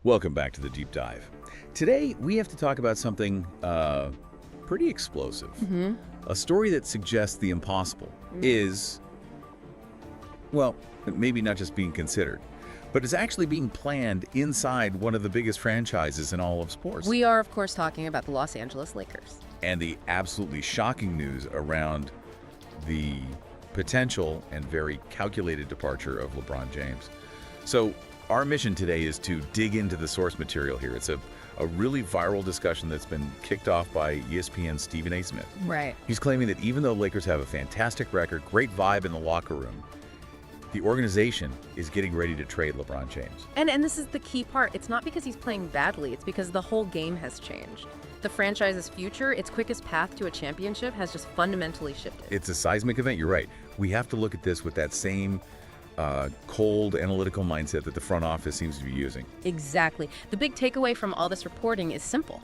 Welcome back to the Deep Dive. Today, we have to talk about something pretty explosive. A story that suggests the impossible is, well, maybe not just being considered, but is actually being planned inside one of the biggest franchises in all of sports. We are, of course, talking about the Los Angeles Lakers. And the absolutely shocking news around the potential and very calculated departure of LeBron James. So our mission today is to dig into the source material here. It's a really viral discussion that's been kicked off by ESPN's Stephen A. Smith. Right. He's claiming that even though Lakers have a fantastic record, great vibe in the locker room, the organization is getting ready to trade LeBron James. And this is the key part. It's not because he's playing badly. It's because the whole game has changed. The franchise's future, its quickest path to a championship, has just fundamentally shifted. It's a seismic event, you're right. We have to look at this with that same cold, analytical mindset that the front office seems to be using. Exactly. The big takeaway from all this reporting is simple.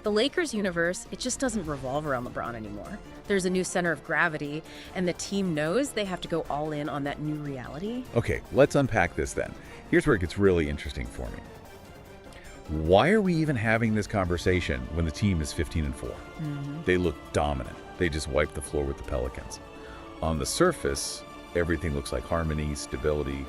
The Lakers universe, it just doesn't revolve around LeBron anymore. There's a new center of gravity, and the team knows they have to go all in on that new reality. Okay, let's unpack this then. Here's where it gets really interesting for me. Why are we even having this conversation when the team is 15-4? They look dominant. They just wiped the floor with the Pelicans. On the surface, everything looks like harmony, stability,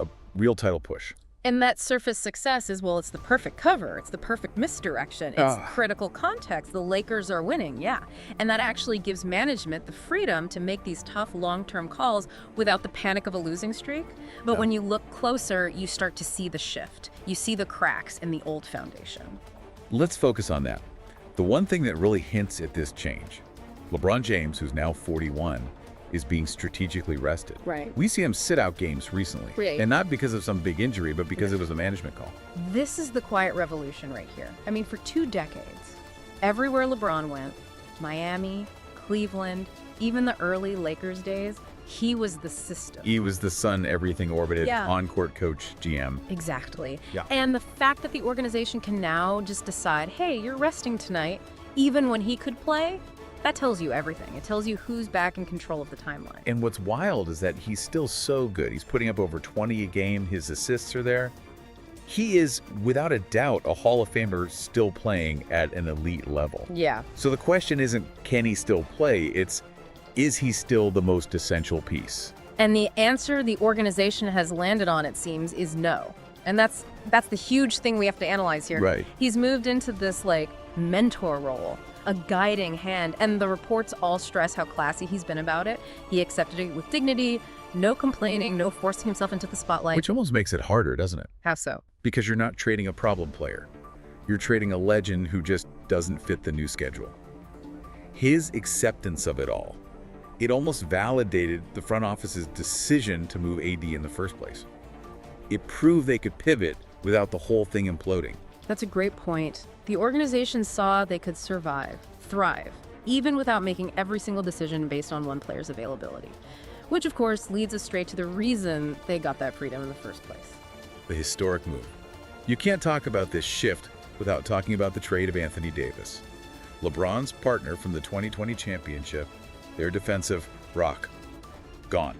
a real title push. And that surface success is, well, it's the perfect cover. It's the perfect misdirection. It's critical context. The Lakers are winning, yeah. And that actually gives management the freedom to make these tough long-term calls without the panic of a losing streak. But when you look closer, you start to see the shift. You see the cracks in the old foundation. Let's focus on that. The one thing that really hints at this change, LeBron James, who's now 41, is being strategically rested. Right. We see him sit out games recently. Right. And not because of some big injury, but because it was a management call. This is the quiet revolution right here. I mean, for 2 decades, everywhere LeBron went, Miami, Cleveland, even the early Lakers days, he was the system. He was the sun everything orbited, on-court coach, GM. Exactly. Yeah. And the fact that the organization can now just decide, hey, you're resting tonight, even when he could play, that tells you everything. It tells you who's back in control of the timeline. And what's wild is that he's still so good. He's putting up over 20 a game. His assists are there. He is, without a doubt, a Hall of Famer still playing at an elite level. Yeah. So the question isn't, can he still play? It's, is he still the most essential piece? And the answer the organization has landed on, it seems, is no. And that's the huge thing we have to analyze here. Right. He's moved into this, mentor role, a guiding hand, and the reports all stress how classy he's been about it. He accepted it with dignity, no complaining, no forcing himself into the spotlight. Which almost makes it harder, doesn't it? How so? Because you're not trading a problem player. You're trading a legend who just doesn't fit the new schedule. His acceptance of it all, it almost validated the front office's decision to move AD in the first place. It proved they could pivot without the whole thing imploding. That's a great point. The organization saw they could survive, thrive, even without making every single decision based on one player's availability. Which, of course, leads us straight to the reason they got that freedom in the first place. The historic move. You can't talk about this shift without talking about the trade of Anthony Davis. LeBron's partner from the 2020 championship, their defensive rock, gone.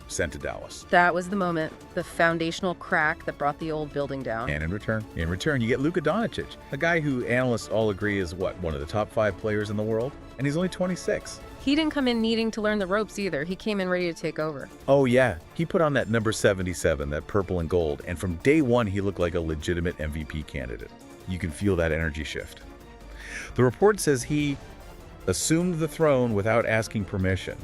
Sent to Dallas. That was the moment, the foundational crack that brought the old building down. And in return, you get Luka Doncic, a guy who analysts all agree is one of the top 5 players in the world, and he's only 26. He didn't come in needing to learn the ropes either. He came in ready to take over. Oh yeah, he put on that number 77, that purple and gold, and from day one he looked like a legitimate MVP candidate. You can feel that energy shift. The report says he assumed the throne without asking permission.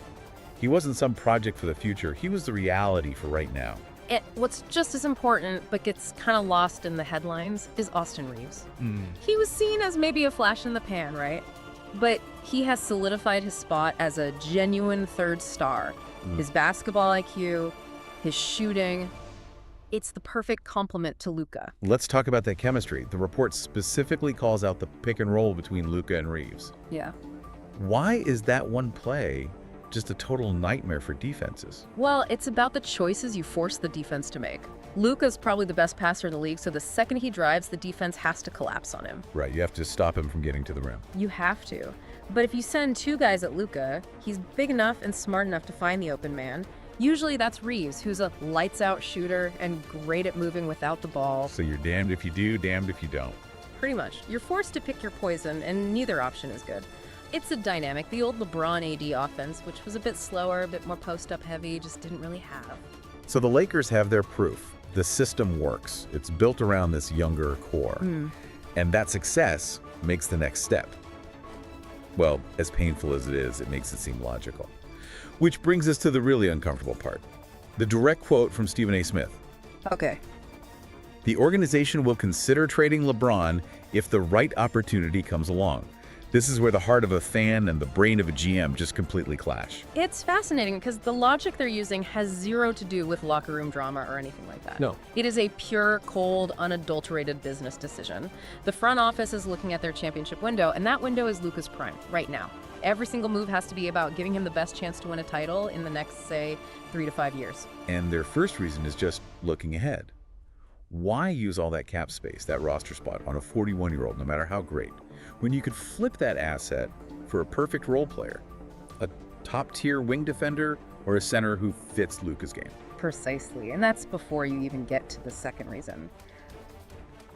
He wasn't some project for the future. He was the reality for right now. And what's just as important, but gets kind of lost in the headlines, is Austin Reeves. He was seen as maybe a flash in the pan, right? But he has solidified his spot as a genuine third star. His basketball IQ, his shooting, it's the perfect complement to Luka. Let's talk about that chemistry. The report specifically calls out the pick and roll between Luka and Reeves. Yeah. Why is that one play just a total nightmare for defenses? Well, it's about the choices you force the defense to make. Luka's probably the best passer in the league, so the second he drives, the defense has to collapse on him. Right, you have to stop him from getting to the rim. You have to. But if you send 2 guys at Luka, he's big enough and smart enough to find the open man. Usually that's Reeves, who's a lights-out shooter and great at moving without the ball. So you're damned if you do, damned if you don't. Pretty much. You're forced to pick your poison, and neither option is good. It's a dynamic. The old LeBron AD offense, which was a bit slower, a bit more post-up heavy, just didn't really have. So the Lakers have their proof. The system works. It's built around this younger core. And that success makes the next step. Well, as painful as it is, it makes it seem logical. Which brings us to the really uncomfortable part. The direct quote from Stephen A. Smith. Okay. The organization will consider trading LeBron if the right opportunity comes along. This is where the heart of a fan and the brain of a GM just completely clash. It's fascinating because the logic they're using has zero to do with locker room drama or anything like that. No. It is a pure, cold, unadulterated business decision. The front office is looking at their championship window, and that window is Luka's prime right now. Every single move has to be about giving him the best chance to win a title in the next, say, 3 to 5 years. And their first reason is just looking ahead. Why use all that cap space, that roster spot, on a 41-year-old, no matter how great, when you could flip that asset for a perfect role player, a top-tier wing defender, or a center who fits Luka's game? Precisely, and that's before you even get to the second reason.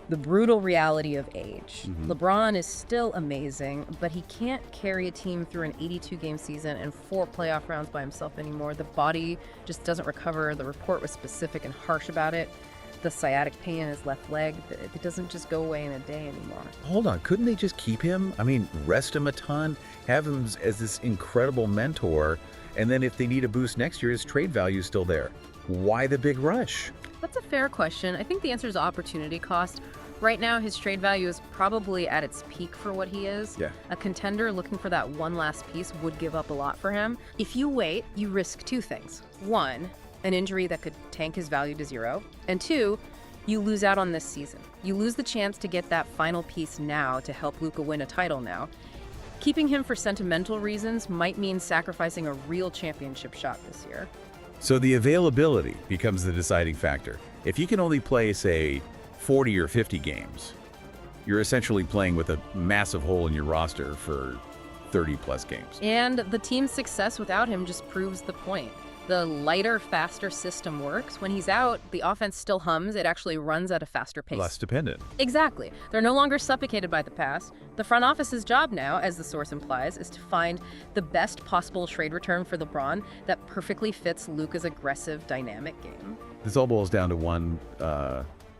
The brutal reality of age. LeBron is still amazing, but he can't carry a team through an 82-game season and 4 playoff rounds by himself anymore. The body just doesn't recover. The report was specific and harsh about it. The sciatic pain in his left leg, it doesn't just go away in a day anymore. Hold on, couldn't they just keep him? I mean, rest him a ton, have him as this incredible mentor, and then if they need a boost next year, his trade value is still there. Why the big rush? That's a fair question. I think the answer is opportunity cost. Right now, his trade value is probably at its peak for what he is. Yeah. A contender looking for that one last piece would give up a lot for him. If you wait, you risk 2 things. 1, an injury that could tank his value to 0. And 2, you lose out on this season. You lose the chance to get that final piece now to help Luka win a title now. Keeping him for sentimental reasons might mean sacrificing a real championship shot this year. So the availability becomes the deciding factor. If you can only play, say, 40 or 50 games, you're essentially playing with a massive hole in your roster for 30-plus games. And the team's success without him just proves the point. The lighter, faster system works. When he's out, the offense still hums. It actually runs at a faster pace. Less dependent. Exactly. They're no longer suffocated by the past. The front office's job now, as the source implies, is to find the best possible trade return for LeBron that perfectly fits Luka's aggressive, dynamic game. This all boils down to one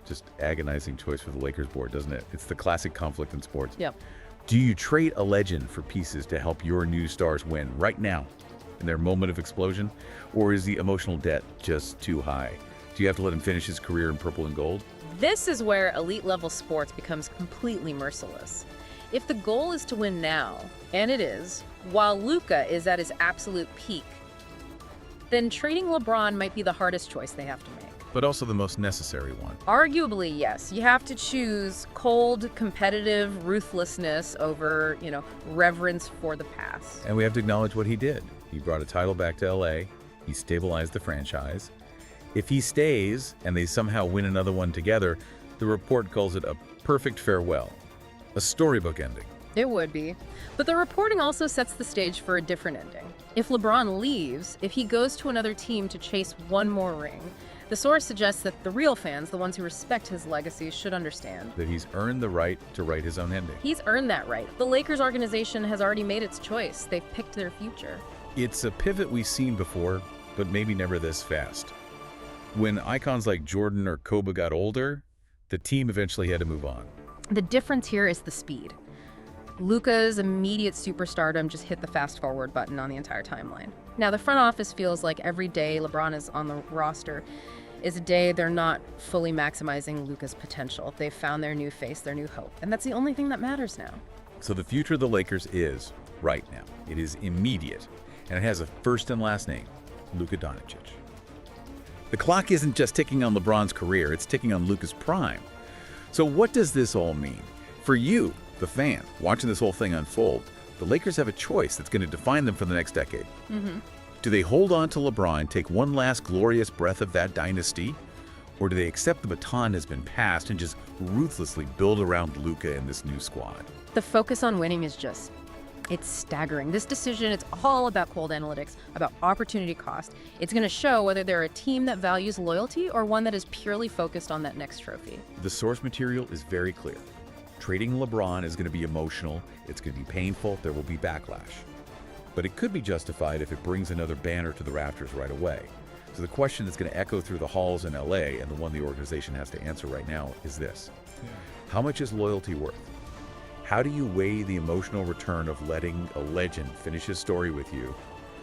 just agonizing choice for the Lakers board, doesn't it? It's the classic conflict in sports. Yep. Do you trade a legend for pieces to help your new stars win right now in their moment of explosion? Or is the emotional debt just too high? Do you have to let him finish his career in purple and gold? This is where elite-level sports becomes completely merciless. If the goal is to win now, and it is, while Luka is at his absolute peak, then trading LeBron might be the hardest choice they have to make. But also the most necessary one. Arguably, yes. You have to choose cold, competitive ruthlessness over, reverence for the past. And we have to acknowledge what he did. He brought a title back to LA. He stabilized the franchise. If he stays and they somehow win another one together, the report calls it a perfect farewell. A storybook ending. It would be. But the reporting also sets the stage for a different ending. If LeBron leaves, if he goes to another team to chase one more ring, the source suggests that the real fans, the ones who respect his legacy, should understand that he's earned the right to write his own ending. He's earned that right. The Lakers organization has already made its choice. They've picked their future. It's a pivot we've seen before, but maybe never this fast. When icons like Jordan or Kobe got older, the team eventually had to move on. The difference here is the speed. Luka's immediate superstardom just hit the fast-forward button on the entire timeline. Now, the front office feels like every day LeBron is on the roster is a day they're not fully maximizing Luka's potential. They've found their new face, their new hope, and that's the only thing that matters now. So the future of the Lakers is right now. It is immediate, and it has a first and last name, Luka Doncic. The clock isn't just ticking on LeBron's career, it's ticking on Luka's prime. So what does this all mean? For you, the fan, watching this whole thing unfold, the Lakers have a choice that's going to define them for the next decade. Do they hold on to LeBron, take one last glorious breath of that dynasty? Or do they accept the baton has been passed and just ruthlessly build around Luka and this new squad? The focus on winning is just It's staggering. This decision, it's all about cold analytics, about opportunity cost. It's going to show whether they're a team that values loyalty or one that is purely focused on that next trophy. The source material is very clear. Trading LeBron is going to be emotional, it's going to be painful, there will be backlash. But it could be justified if it brings another banner to the rafters right away. So the question that's going to echo through the halls in LA, and the one the organization has to answer right now, is this. How much is loyalty worth? How do you weigh the emotional return of letting a legend finish his story with you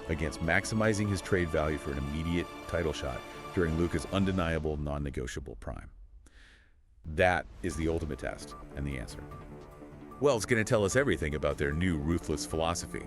against maximizing his trade value for an immediate title shot during Luka's undeniable, non-negotiable prime? That is the ultimate test, and the answer. Well, it's going to tell us everything about their new ruthless philosophy.